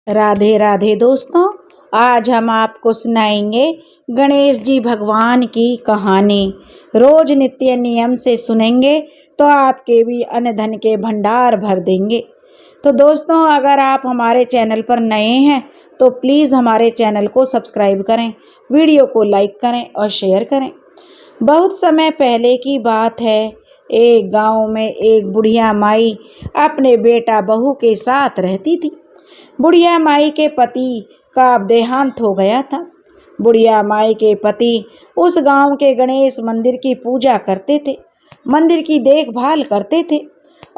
राधे राधे दोस्तों, आज हम आपको सुनाएंगे गणेश जी भगवान की कहानी। रोज नित्य नियम से सुनेंगे तो आपके भी अन्न धन के भंडार भर देंगे। तो दोस्तों, अगर आप हमारे चैनल पर नए हैं तो प्लीज़ हमारे चैनल को सब्सक्राइब करें, वीडियो को लाइक करें और शेयर करें। बहुत समय पहले की बात है। एक गांव में एक बुढ़िया माई अपने बेटा बहू के साथ रहती थी। बुढ़िया माई के पति का अब देहांत हो गया था। बुढ़िया माई के पति उस गांव के गणेश मंदिर की पूजा करते थे, मंदिर की देखभाल करते थे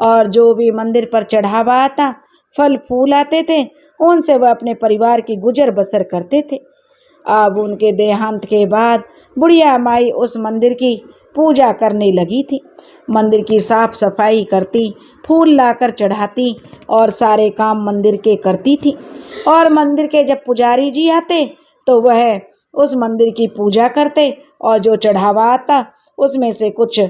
और जो भी मंदिर पर चढ़ावा आता, फल फूल आते थे, उनसे वह अपने परिवार की गुजर बसर करते थे। अब उनके देहांत के बाद बुढ़िया माई उस मंदिर की पूजा करने लगी थी। मंदिर की साफ सफाई करती, फूल लाकर चढ़ाती और सारे काम मंदिर के करती थी। और मंदिर के जब पुजारी जी आते तो वह उस मंदिर की पूजा करते और जो चढ़ावा आता उसमें से कुछ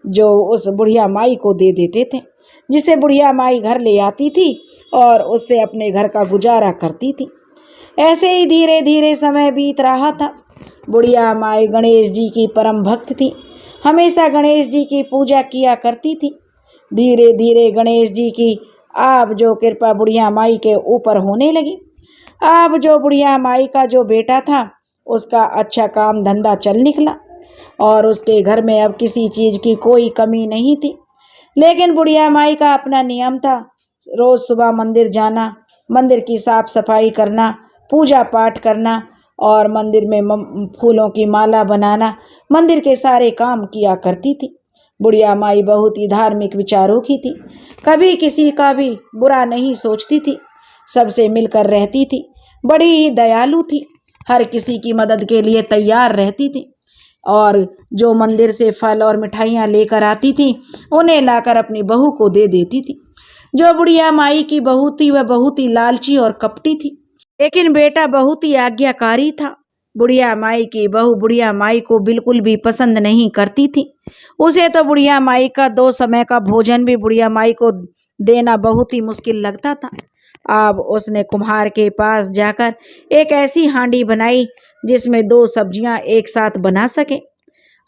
जो उस बुढ़िया माई को दे देते थे, जिसे बुढ़िया माई घर ले आती थी और उससे अपने घर का गुजारा करती थी। ऐसे ही धीरे धीरे समय बीत रहा था। बुढ़िया माई गणेश जी की परम भक्त थी, हमेशा गणेश जी की पूजा किया करती थी। धीरे धीरे गणेश जी की अब जो कृपा बुढ़िया माई के ऊपर होने लगी। अब जो बुढ़िया माई का जो बेटा था उसका अच्छा काम धंधा चल निकला और उसके घर में अब किसी चीज़ की कोई कमी नहीं थी। लेकिन बुढ़िया माई का अपना नियम था, रोज़ सुबह मंदिर जाना, मंदिर की साफ सफाई करना, पूजा पाठ करना और मंदिर में फूलों की माला बनाना, मंदिर के सारे काम किया करती थी। बुढ़िया माई बहुत ही धार्मिक विचारों की थी, कभी किसी का भी बुरा नहीं सोचती थी, सबसे मिलकर रहती थी, बड़ी ही दयालु थी, हर किसी की मदद के लिए तैयार रहती थी और जो मंदिर से फल और मिठाइयाँ लेकर आती थी उन्हें लाकर अपनी बहू को दे देती थी। जो बुढ़िया माई की बहू थी वह बहुत ही लालची और कपटी थी, लेकिन बेटा बहुत ही आज्ञाकारी था। बुढ़िया माई की बहू बुढ़िया माई को बिल्कुल भी पसंद नहीं करती थी। उसे तो बुढ़िया माई का 2 समय का भोजन भी बुढ़िया माई को देना बहुत ही मुश्किल लगता था। अब उसने कुम्हार के पास जाकर एक ऐसी हांडी बनाई जिसमें 2 सब्जियां एक साथ बना सके।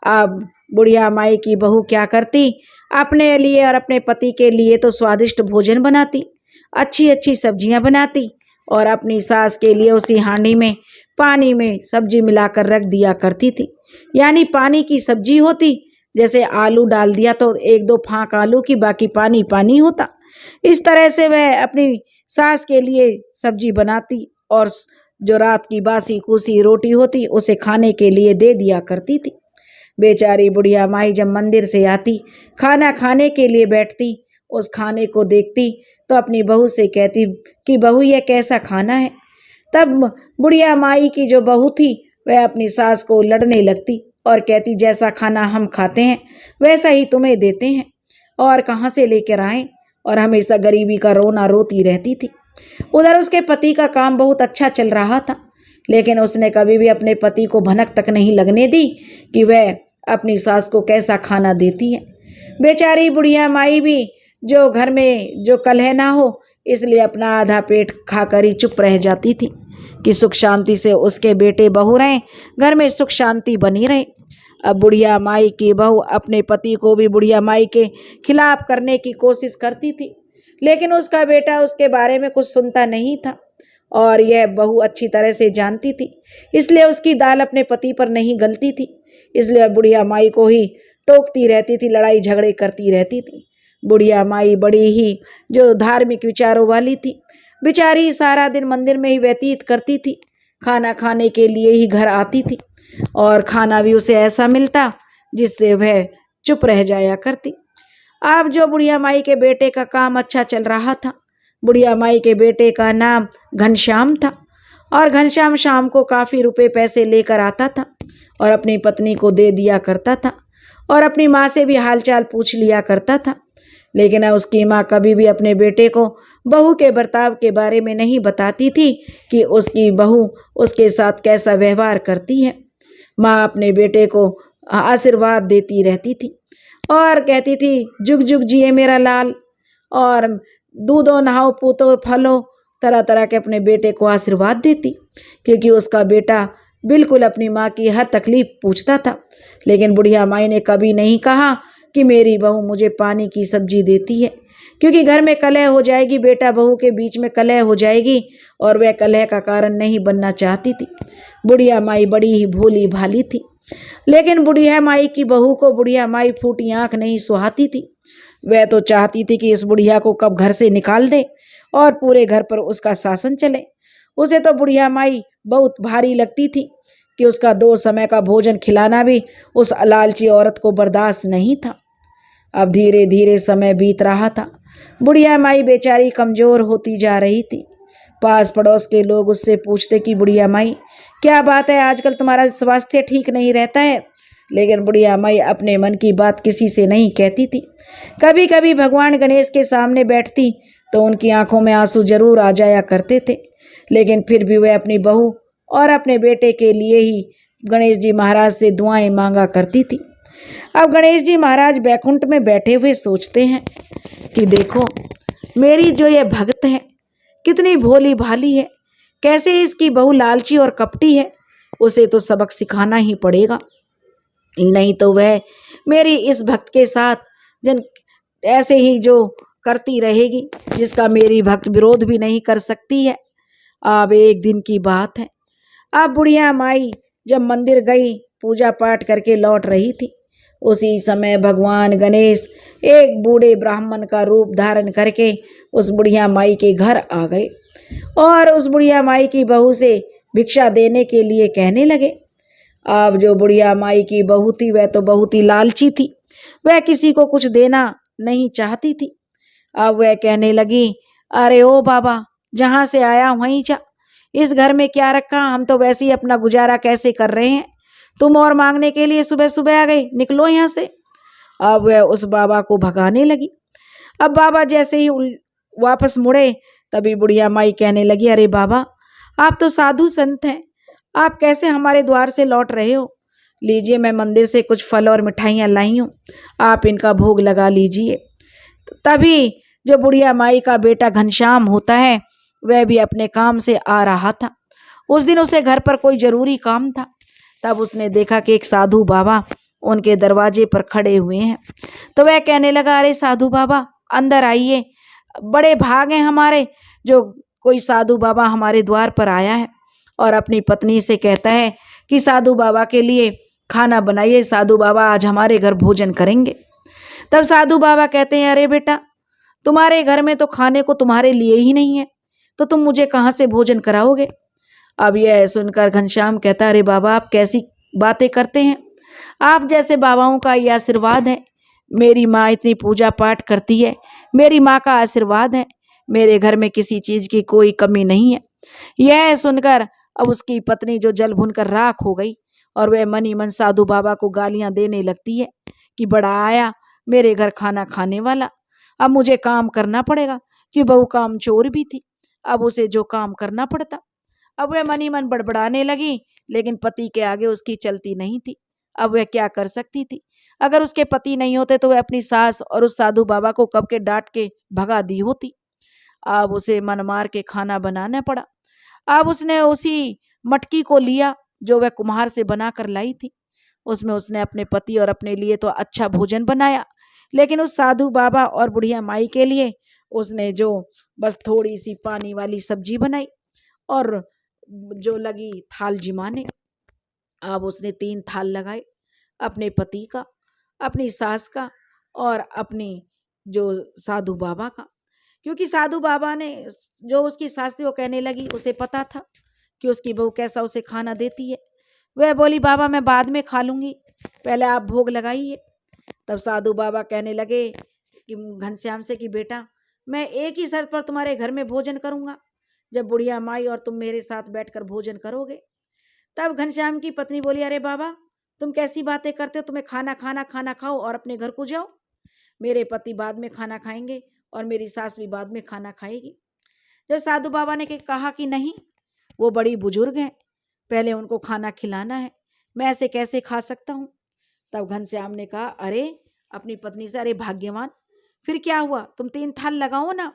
अब बुढ़िया माई की बहू क्या करती, अपने लिए और अपने पति के लिए तो स्वादिष्ट भोजन बनाती, अच्छी अच्छी सब्जियां बनाती और अपनी सास के लिए उसी हांडी में पानी में सब्जी मिलाकर रख दिया करती थी। यानी पानी की सब्जी होती, जैसे आलू डाल दिया तो 1-2 फाँक आलू की, बाकी पानी पानी होता। इस तरह से वह अपनी सास के लिए सब्जी बनाती और जो रात की बासी कूसी रोटी होती उसे खाने के लिए दे दिया करती थी। बेचारी बुढ़िया माई जब मंदिर से आती, खाना खाने के लिए बैठती, उस खाने को देखती तो अपनी बहू से कहती कि बहू ये कैसा खाना है। तब बुढ़िया माई की जो बहू थी वह अपनी सास को लड़ने लगती और कहती जैसा खाना हम खाते हैं वैसा ही तुम्हें देते हैं और कहाँ से लेकर आए, और हमेशा गरीबी का रोना रोती रहती थी। उधर उसके पति का काम बहुत अच्छा चल रहा था, लेकिन उसने कभी भी अपने पति को भनक तक नहीं लगने दी कि वह अपनी सास को कैसा खाना देती है। बेचारी बुढ़िया माई भी जो घर में जो कलह ना हो इसलिए अपना आधा पेट खाकर ही चुप रह जाती थी कि सुख शांति से उसके बेटे बहू रहें, घर में सुख शांति बनी रहे। अब बुढ़िया माई की बहू अपने पति को भी बुढ़िया माई के खिलाफ करने की कोशिश करती थी, लेकिन उसका बेटा उसके बारे में कुछ सुनता नहीं था और यह बहू अच्छी तरह से जानती थी, इसलिए उसकी दाल अपने पति पर नहीं गलती थी। इसलिए बुढ़िया माई को ही टोकती रहती थी, लड़ाई झगड़े करती रहती थी। बुढ़िया माई बड़ी ही जो धार्मिक विचारों वाली थी, बेचारी सारा दिन मंदिर में ही व्यतीत करती थी, खाना खाने के लिए ही घर आती थी और खाना भी उसे ऐसा मिलता जिससे वह चुप रह जाया करती। अब जो बुढ़िया माई के बेटे का काम अच्छा चल रहा था, बुढ़िया माई के बेटे का नाम घनश्याम था और घनश्याम शाम को काफ़ी रुपए पैसे लेकर आता था और अपनी पत्नी को दे दिया करता था और अपनी माँ से भी हालचाल पूछ लिया करता था। लेकिन उसकी माँ कभी भी अपने बेटे को बहू के बर्ताव के बारे में नहीं बताती थी कि उसकी बहू उसके साथ कैसा व्यवहार करती है। माँ अपने बेटे को आशीर्वाद देती रहती थी और कहती थी जुग जुग जिए मेरा लाल, और दूधो नहाओ पूतो फलो, तरह तरह के अपने बेटे को आशीर्वाद देती, क्योंकि उसका बेटा बिल्कुल अपनी माँ की हर तकलीफ पूछता था। लेकिन बुढ़िया माई ने कभी नहीं कहा कि मेरी बहू मुझे पानी की सब्जी देती है, क्योंकि घर में कलह हो जाएगी, बेटा बहू के बीच में कलह हो जाएगी, और वह कलह का कारण नहीं बनना चाहती थी। बुढ़िया माई बड़ी ही भोली भाली थी, लेकिन बुढ़िया माई की बहू को बुढ़िया माई फूटी आंख नहीं सुहाती थी। वह तो चाहती थी कि इस बुढ़िया को कब घर से निकाल दे और पूरे घर पर उसका शासन चले। उसे तो बुढ़िया माई बहुत भारी लगती थी कि उसका 2 समय का भोजन खिलाना भी उस लालची औरत को बर्दाश्त नहीं था। अब धीरे धीरे समय बीत रहा था। बुढ़िया माई बेचारी कमजोर होती जा रही थी। पास पड़ोस के लोग उससे पूछते कि बुढ़िया माई, क्या बात है, आजकल तुम्हारा स्वास्थ्य ठीक नहीं रहता है। लेकिन बुढ़िया माई अपने मन की बात किसी से नहीं कहती थी। कभी कभी भगवान गणेश के सामने बैठती तो उनकी आंखों में आंसू जरूर आ जाया करते थे, लेकिन फिर भी वह अपनी बहू और अपने बेटे के लिए ही गणेश जी महाराज से दुआएं मांगा करती थी। अब गणेश जी महाराज बैकुंठ में बैठे हुए सोचते हैं कि देखो, मेरी जो ये भक्त है कितनी भोली भाली है, कैसे इसकी बहू लालची और कपटी है, उसे तो सबक सिखाना ही पड़ेगा, नहीं तो वह मेरी इस भक्त के साथ जन ऐसे ही जो करती रहेगी, जिसका मेरी भक्त विरोध भी नहीं कर सकती है। अब एक दिन की बात है। अब बुढ़िया माई जब मंदिर गई, पूजा पाठ करके लौट रही थी, उसी समय भगवान गणेश एक बूढ़े ब्राह्मण का रूप धारण करके उस बुढ़िया माई के घर आ गए और उस बुढ़िया माई की बहू से भिक्षा देने के लिए कहने लगे। अब जो बुढ़िया माई की बहू थी वह तो बहुत ही लालची थी, वह किसी को कुछ देना नहीं चाहती थी। अब वह कहने लगी, अरे ओ बाबा, जहाँ से आया वहीं जा, इस घर में क्या रखा, हम तो वैसे ही अपना गुजारा कैसे कर रहे हैं, तुम और मांगने के लिए सुबह सुबह आ गई, निकलो यहाँ से। अब वह उस बाबा को भगाने लगी। अब बाबा जैसे ही वापस मुड़े, तभी बुढ़िया माई कहने लगी, अरे बाबा, आप तो साधु संत हैं, आप कैसे हमारे द्वार से लौट रहे हो। लीजिए, मैं मंदिर से कुछ फल और मिठाइयाँ लाई हूँ, आप इनका भोग लगा लीजिए। तभी जो बुढ़िया माई का बेटा घनश्याम होता है, वह भी अपने काम से आ रहा था। उस दिन उसे घर पर कोई जरूरी काम था। तब उसने देखा कि एक साधु बाबा उनके दरवाजे पर खड़े हुए हैं। तो वह कहने लगा, अरे साधु बाबा, अंदर आइए, बड़े भाग हैं हमारे जो कोई साधु बाबा हमारे द्वार पर आया है और अपनी पत्नी से कहता है कि साधु बाबा के लिए खाना बनाइए, साधु बाबा आज हमारे घर भोजन करेंगे। तब साधु बाबा कहते हैं, अरे बेटा, तुम्हारे घर में तो खाने को तुम्हारे लिए ही नहीं है, तो तुम मुझे कहाँ से भोजन कराओगे। अब यह सुनकर घनश्याम कहता, अरे बाबा, आप कैसी बातें करते हैं, आप जैसे बाबाओं का ये आशीर्वाद है, मेरी माँ इतनी पूजा पाठ करती है, मेरी माँ का आशीर्वाद है, मेरे घर में किसी चीज़ की कोई कमी नहीं है। यह सुनकर अब उसकी पत्नी जो जल भुनकर राख हो गई और वह मन ही मन साधु बाबा को गालियां देने लगती है कि बड़ा आया मेरे घर खाना खाने वाला, अब मुझे काम करना पड़ेगा, कि बहू काम चोर भी थी, अब उसे जो काम करना पड़ता। अब वह मन ही मन बड़बड़ाने लगी, लेकिन पति के आगे उसकी चलती नहीं थी। अब वह क्या कर सकती थी। अगर उसके पति नहीं होते तो वह अपनी सास और उस साधु बाबा को कब के डांट के भगा दी होती। अब उसे मन मार के खाना बनाना पड़ा। अब उसने उसी मटकी को लिया जो वह कुम्हार से बना कर लाई थी। उसमें उसने अपने पति और अपने लिए तो अच्छा भोजन बनाया, लेकिन उस साधु बाबा और बुढ़िया माई के लिए उसने जो बस थोड़ी सी पानी वाली सब्जी बनाई और जो लगी थाल जिमाने। अब उसने 3 थाल लगाए, अपने पति का, अपनी सास का और अपनी जो साधु बाबा का, क्योंकि साधु बाबा ने जो उसकी सास थी वो कहने लगी, उसे पता था कि उसकी बहू कैसा उसे खाना देती है। वह बोली, बाबा मैं बाद में खा लूँगी, पहले आप भोग लगाइए। तब साधु बाबा कहने लगे कि घनश्याम से कि बेटा, मैं एक ही शर्त पर तुम्हारे घर में भोजन करूँगा, जब बुढ़िया माई और तुम मेरे साथ बैठकर भोजन करोगे। तब घनश्याम की पत्नी बोली, अरे बाबा, तुम कैसी बातें करते हो, तुम्हें खाना खाओ और अपने घर को जाओ, मेरे पति बाद में खाना खाएंगे और मेरी सास भी बाद में खाना खाएगी। जब साधु बाबा ने कहा कि नहीं, वो बड़ी बुजुर्ग हैं, पहले उनको खाना खिलाना है, मैं ऐसे कैसे खा सकता हूँ। तब घनश्याम ने कहा, अरे अपनी पत्नी से, अरे भाग्यवान, फिर क्या हुआ, तुम 3 थाल लगाओ ना,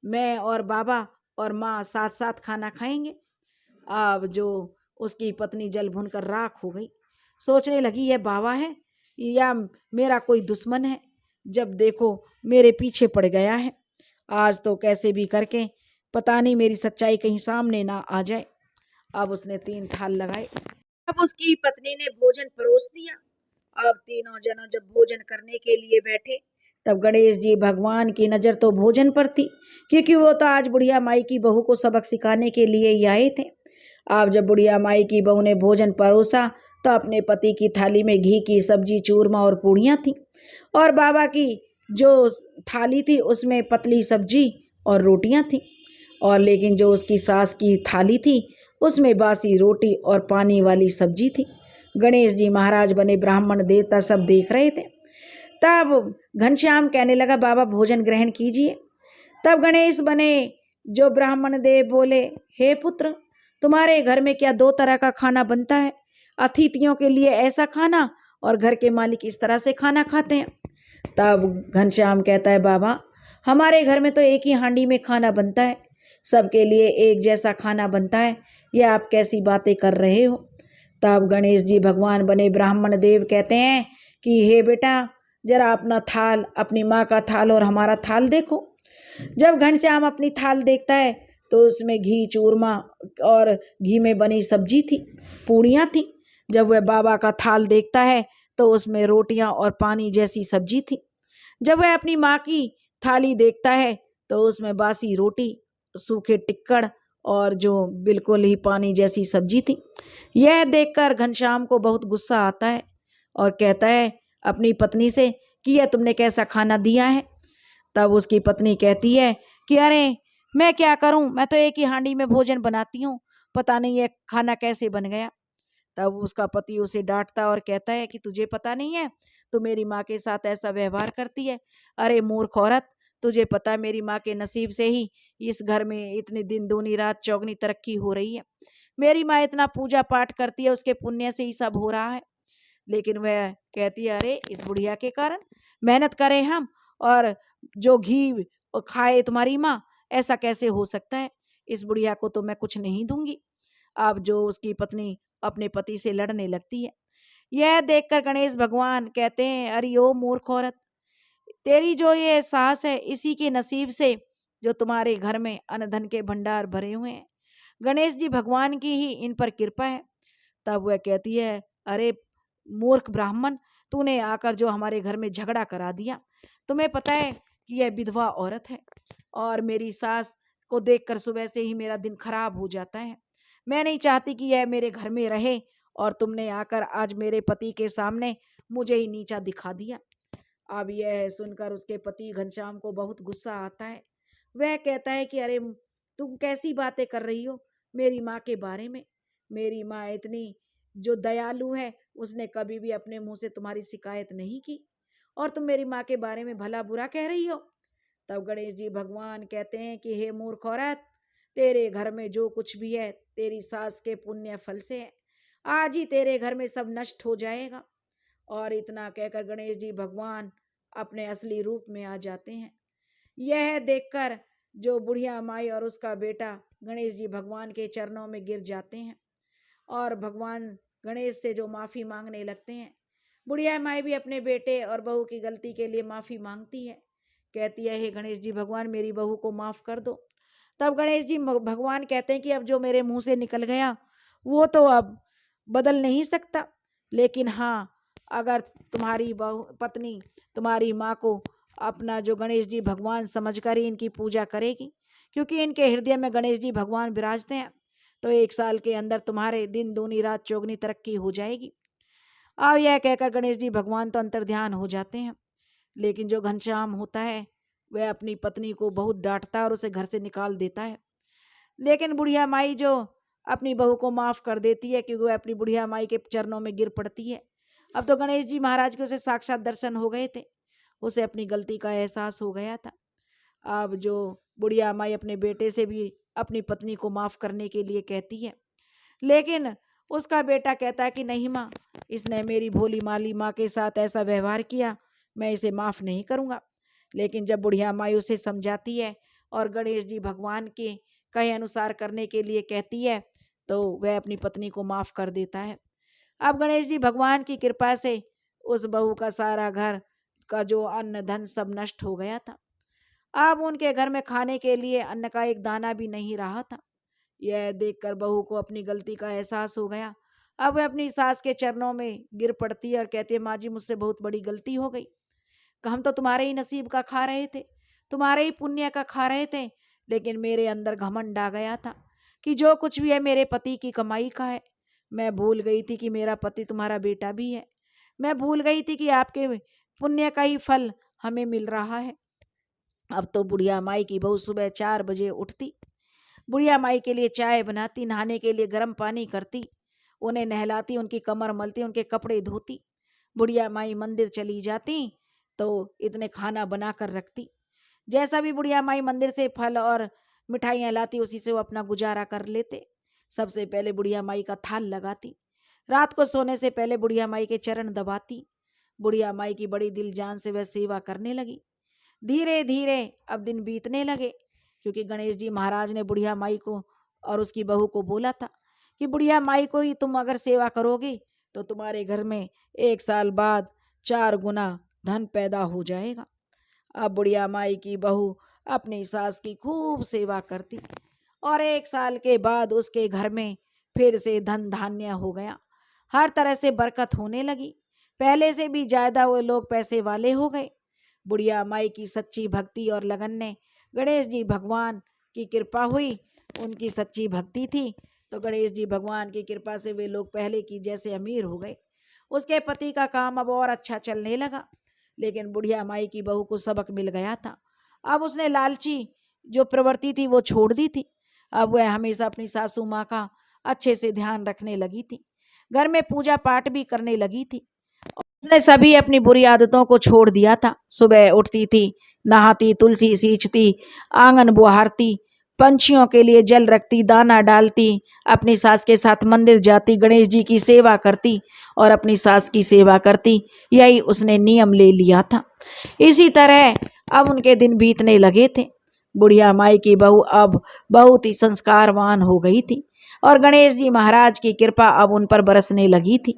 मैं और बाबा और माँ साथ साथ खाना खाएंगे। अब जो उसकी पत्नी जल भुनकर राख हो गई। सोचने लगी, यह बाबा है या मेरा कोई दुश्मन है, जब देखो मेरे पीछे पड़ गया है। आज तो कैसे भी करके पता नहीं मेरी सच्चाई कहीं सामने ना आ जाए। अब उसने 3 थाल लगाए। अब उसकी पत्नी ने भोजन परोस दिया। अब तीनों जनों जब भोजन करने के लिए बैठे, तब गणेश जी भगवान की नजर तो भोजन पर थी, क्योंकि वो तो आज बुढ़िया माई की बहू को सबक सिखाने के लिए ही आए थे। अब जब बुढ़िया माई की बहू ने भोजन परोसा, तो अपने पति की थाली में घी की सब्जी, चूरमा और पूड़ियाँ थी, और बाबा की जो थाली थी उसमें पतली सब्जी और रोटियां थी। और लेकिन जो उसकी सास की थाली थी उसमें बासी रोटी और पानी वाली सब्जी थी। गणेश जी महाराज बने ब्राह्मण देवता सब देख रहे थे। तब घनश्याम कहने लगा, बाबा भोजन ग्रहण कीजिए। तब गणेश बने जो ब्राह्मण देव बोले, हे पुत्र, तुम्हारे घर में क्या 2 तरह का खाना बनता है? अतिथियों के लिए ऐसा खाना और घर के मालिक इस तरह से खाना खाते हैं। तब घनश्याम कहता है, बाबा हमारे घर में तो एक ही हांडी में खाना बनता है, सबके लिए एक जैसा खाना बनता है, यह आप कैसी बातें कर रहे हो? तब गणेश जी भगवान बने ब्राह्मण देव कहते हैं कि हे बेटा, जरा अपना थाल, अपनी माँ का थाल और हमारा थाल देखो। जब घनश्याम अपनी थाल देखता है तो उसमें घी, चूरमा और घी में बनी सब्जी थी, पूड़ियाँ थी। जब वह बाबा का थाल देखता है तो उसमें रोटियां और पानी जैसी सब्जी थी। जब वह अपनी माँ की थाली देखता है तो उसमें बासी रोटी, सूखे टिक्कड़ और जो बिल्कुल ही पानी जैसी सब्जी थी। यह देखकर घनश्याम को बहुत गुस्सा आता है और कहता है अपनी पत्नी से कि यह तुमने कैसा खाना दिया है? तब उसकी पत्नी कहती है कि अरे मैं क्या करूं, मैं तो एक ही हांडी में भोजन बनाती हूँ, पता नहीं यह खाना कैसे बन गया। तब उसका पति उसे डांटता और कहता है कि तुझे पता नहीं है, तू मेरी माँ के साथ ऐसा व्यवहार करती है। अरे मूर्ख औरत, तुझे पता है मेरी माँ के नसीब से ही इस घर में इतने दिन दूनी रात चौगनी तरक्की हो रही है। मेरी माँ इतना पूजा पाठ करती है, उसके पुण्य से ही सब हो रहा है। लेकिन वह कहती है, अरे इस बुढ़िया के कारण मेहनत करें हम और जो घी खाए तुम्हारी माँ, ऐसा कैसे हो सकता है? इस बुढ़िया को तो मैं कुछ नहीं दूंगी। अब जो उसकी पत्नी अपने पति से लड़ने लगती है। यह देखकर गणेश भगवान कहते हैं, अरे ओ मूर्ख औरत, तेरी जो ये सास है इसी के नसीब से जो तुम्हारे घर में अन्न धन के भंडार भरे हुए हैं। गणेश जी भगवान की ही इन पर कृपा है। तब वह कहती है, अरे मूर्ख ब्राह्मण, तूने आकर जो हमारे घर में झगड़ा करा दिया। तुम्हें पता है कि यह विधवा औरत है और मेरी सास को देखकर सुबह से ही मेरा दिन खराब हो जाता है। मैं नहीं चाहती कि यह मेरे घर में रहे, और तुमने आकर आज मेरे पति के सामने मुझे ही नीचा दिखा दिया। अब यह सुनकर उसके पति घनश्याम को बहुत गुस्सा आता है। वह कहता है कि अरे तुम कैसी बातें कर रही हो मेरी माँ के बारे में? मेरी माँ इतनी जो दयालु है, उसने कभी भी अपने मुंह से तुम्हारी शिकायत नहीं की, और तुम मेरी माँ के बारे में भला बुरा कह रही हो। तब गणेश जी भगवान कहते हैं कि हे मूर्ख औरत, तेरे घर में जो कुछ भी है तेरी सास के पुण्य फल से है। आज ही तेरे घर में सब नष्ट हो जाएगा। और इतना कहकर गणेश जी भगवान अपने असली रूप में आ जाते हैं। यह देखकर जो बुढ़िया माई और उसका बेटा गणेश जी भगवान के चरणों में गिर जाते हैं और भगवान गणेश से जो माफ़ी मांगने लगते हैं। बुढ़िया माई भी अपने बेटे और बहू की गलती के लिए माफ़ी मांगती है। कहती है, हे गणेश जी भगवान, मेरी बहू को माफ़ कर दो। तब गणेश जी भगवान कहते हैं कि अब जो मेरे मुंह से निकल गया वो तो अब बदल नहीं सकता, लेकिन हाँ, अगर तुम्हारी बहू पत्नी तुम्हारी माँ को अपना जो गणेश जी भगवान समझकर ही इनकी पूजा करेगी, क्योंकि इनके हृदय में गणेश जी भगवान विराजते हैं, तो 1 साल के अंदर तुम्हारे दिन दूनी रात चौगनी तरक्की हो जाएगी। और यह कहकर गणेश जी भगवान तो अंतर्ध्यान हो जाते हैं। लेकिन जो घनश्याम होता है वह अपनी पत्नी को बहुत डांटता है और उसे घर से निकाल देता है। लेकिन बुढ़िया माई जो अपनी बहू को माफ़ कर देती है, क्योंकि वह अपनी बुढ़िया माई के चरणों में गिर पड़ती है। अब तो गणेश जी महाराज के उसे साक्षात दर्शन हो गए थे, उसे अपनी गलती का एहसास हो गया था। अब जो बुढ़िया माई अपने बेटे से भी अपनी पत्नी को माफ़ करने के लिए कहती है, लेकिन उसका बेटा कहता है कि नहीं माँ, इसने मेरी भोली माली माँ के साथ ऐसा व्यवहार किया, मैं इसे माफ़ नहीं करूँगा। लेकिन जब बुढ़िया माई उसे समझाती है और गणेश जी भगवान के कहे अनुसार करने के लिए कहती है तो वह अपनी पत्नी को माफ कर देता है। अब गणेश जी भगवान की कृपा से उस बहू का सारा घर का जो अन्न धन सब नष्ट हो गया था। अब उनके घर में खाने के लिए अन्न का एक दाना भी नहीं रहा था। यह देखकर बहू को अपनी गलती का एहसास हो गया। अब वह अपनी सास के चरणों में गिर पड़ती है और कहती है, माँ जी मुझसे बहुत बड़ी गलती हो गई। हम तो तुम्हारे ही नसीब का खा रहे थे, तुम्हारे ही पुण्य का खा रहे थे, लेकिन मेरे अंदर घमंड आ गया था कि जो कुछ भी है मेरे पति की कमाई का है। मैं भूल गई थी कि मेरा पति तुम्हारा बेटा भी है। मैं भूल गई थी कि आपके पुण्य का ही फल हमें मिल रहा है। अब तो बुढ़िया माई की बहू सुबह 4 बजे उठती, बुढ़िया माई के लिए चाय बनाती, नहाने के लिए गर्म पानी करती, उन्हें नहलाती, उनकी कमर मलती, उनके कपड़े धोती। बुढ़िया माई मंदिर चली जाती तो इतने खाना बना कर रखती। जैसा भी बुढ़िया माई मंदिर से फल और मिठाइयाँ लाती उसी से वो अपना गुजारा कर लेते। सबसे पहले बुढ़िया माई का थाल लगाती, रात को सोने से पहले बुढ़िया माई के चरण दबाती। बुढ़िया माई की बड़ी दिल जान से वह सेवा करने लगी। धीरे धीरे अब दिन बीतने लगे, क्योंकि गणेश जी महाराज ने बुढ़िया माई को और उसकी बहू को बोला था कि बुढ़िया माई को ही तुम अगर सेवा करोगी तो तुम्हारे घर में 1 साल बाद 4 गुना धन पैदा हो जाएगा। अब बुढ़िया माई की बहू अपनी सास की खूब सेवा करती और 1 साल के बाद उसके घर में फिर से धन धान्य हो गया, हर तरह से बरकत होने लगी। पहले से भी ज्यादा वो लोग पैसे वाले हो गए। बुढ़िया माई की सच्ची भक्ति और लगन ने गणेश जी भगवान की कृपा हुई। उनकी सच्ची भक्ति थी तो गणेश जी भगवान की कृपा से वे लोग पहले की जैसे अमीर हो गए। उसके पति का काम अब और अच्छा चलने लगा, लेकिन बुढ़िया माई की बहू को सबक मिल गया था। अब उसने लालची जो प्रवृत्ति थी वो छोड़ दी थी। अब वह हमेशा अपनी सासू माँ का अच्छे से ध्यान रखने लगी थी, घर में पूजा पाठ भी करने लगी थी। उसने सभी अपनी बुरी आदतों को छोड़ दिया था। सुबह उठती थी, नहाती, तुलसी सींचती, आंगन बुहारती, पंछियों के लिए जल रखती, दाना डालती, अपनी सास के साथ मंदिर जाती, गणेश जी की सेवा करती और अपनी सास की सेवा करती। यही उसने नियम ले लिया था। इसी तरह अब उनके दिन बीतने लगे थे। बुढ़िया माई की बहू अब बहुत ही संस्कारवान हो गई थी और गणेश जी महाराज की कृपा अब उन पर बरसने लगी थी।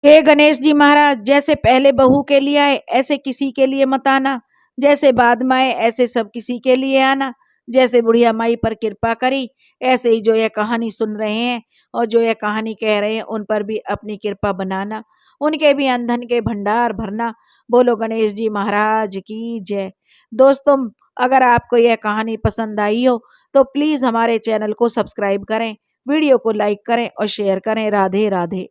हे गणेश जी महाराज, जैसे पहले बहू के लिए आए ऐसे किसी के लिए मत आना, जैसे बाद में आए ऐसे सब किसी के लिए आना। जैसे बुढ़िया माई पर कृपा करी ऐसे ही जो यह कहानी सुन रहे हैं और जो यह कहानी कह रहे हैं उन पर भी अपनी कृपा बनाना, उनके भी अंधन के भंडार भरना। बोलो गणेश जी महाराज की जय। दोस्तों, अगर आपको यह कहानी पसंद आई हो तो प्लीज़ हमारे चैनल को सब्सक्राइब करें, वीडियो को लाइक करें और शेयर करें। राधे राधे।